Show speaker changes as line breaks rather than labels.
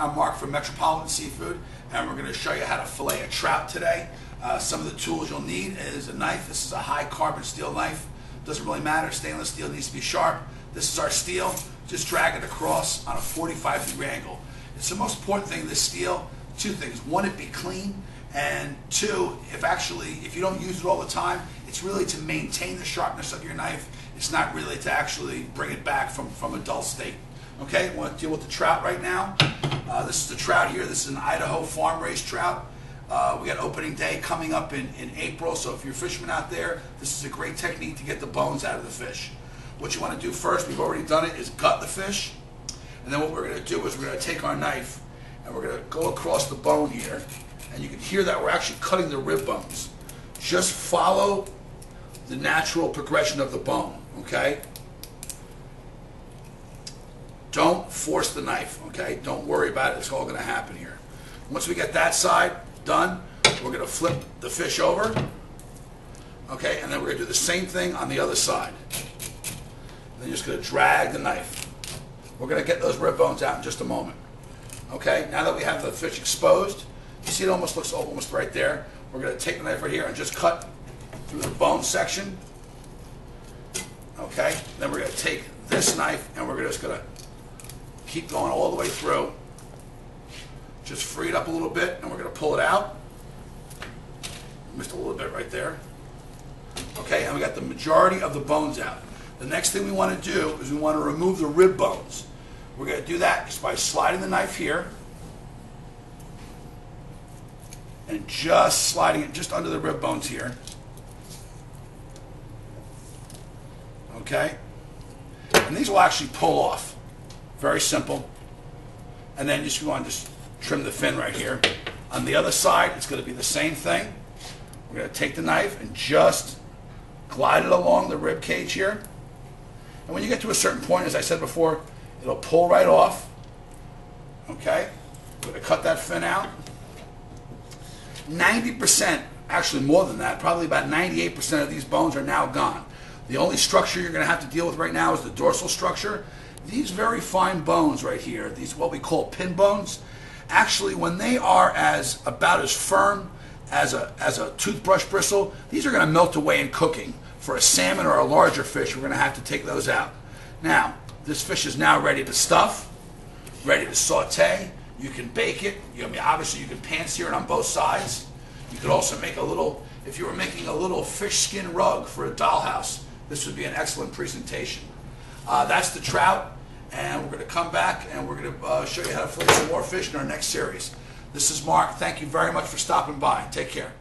I'm Mark from Metropolitan Seafood, and we're going to show you how to fillet a trout today. Some of the tools you'll need is a knife. This is a high carbon steel knife. Doesn't really matter. Stainless steel needs to be sharp. This is our steel. Just drag it across on a 45-degree angle. It's the most important thing, this steel. Two things. One, it be clean, and two, if you don't use it all the time, it's really to maintain the sharpness of your knife. It's not really to actually bring it back from a dull state. Okay, we want to deal with the trout right now. This is the trout here. This is an Idaho farm-raised trout. We got opening day coming up in April, so if you're a fisherman out there, this is a great technique to get the bones out of the fish. What you want to do first, we've already done it, is gut the fish. And then what we're going to do is we're going to take our knife and we're going to go across the bone here. And you can hear that we're actually cutting the rib bones. Just follow the natural progression of the bone, okay? Don't force the knife, okay? Don't worry about it. It's all going to happen here. Once we get that side done, we're going to flip the fish over, okay? And then we're going to do the same thing on the other side. And then you're just going to drag the knife. We're going to get those rib bones out in just a moment. Okay? Now that we have the fish exposed, you see it almost looks almost right there. We're going to take the knife right here and just cut through the bone section. Okay? Then we're going to take this knife and we're just going to keep going all the way through. Just free it up a little bit and we're going to pull it out. Missed a little bit right there. Okay? And we got the majority of the bones out. The next thing we want to do is we want to remove the rib bones. We're going to do that just by sliding the knife here and just sliding it just under the rib bones here. Okay? And these will actually pull off. Very simple. And then you want to just trim the fin right here. On the other side, it's going to be the same thing. We're going to take the knife and just glide it along the rib cage here. And when you get to a certain point, as I said before, it'll pull right off. Okay? We're going to cut that fin out. 90%, actually more than that, probably about 98% of these bones are now gone. The only structure you're going to have to deal with right now is the dorsal structure. These very fine bones right here, these what we call pin bones, actually when they are about as firm as a toothbrush bristle, these are going to melt away in cooking. For a salmon or a larger fish, we're going to have to take those out. Now, this fish is now ready to stuff, ready to saute. You can bake it. Obviously, you can pan-sear it on both sides. You could also make a little, if you were making a little fish skin rug for a dollhouse, this would be an excellent presentation. That's the trout, and we're going to come back and we're going to show you how to fillet some more fish in our next series. This is Mark. Thank you very much for stopping by. Take care.